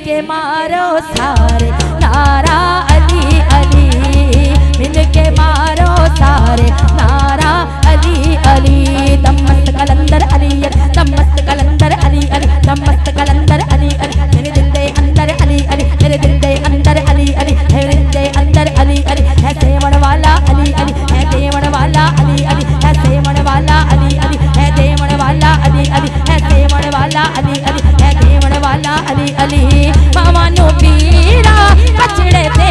के मारो सारे नारा अली अली, मिल के मारो सारे नारा अली अली। दमस्त कलंदर अली अली, दमस्त कलंदर अली अली, दमस्त कलंदर अली अली, मेरे दिल दे अंदर अली अली, मेरे दिल दे अंदर अली अली, मेरे दिल दे अंदर अली अली। है देवण वाला अली अली, है देवण वाला अली अली, है देवण वाला अली अली, है देवण वाला अली अली, है देवण वाला अली अली, है देवण वाला अली अली। मामा नु पीरा बछड़े दे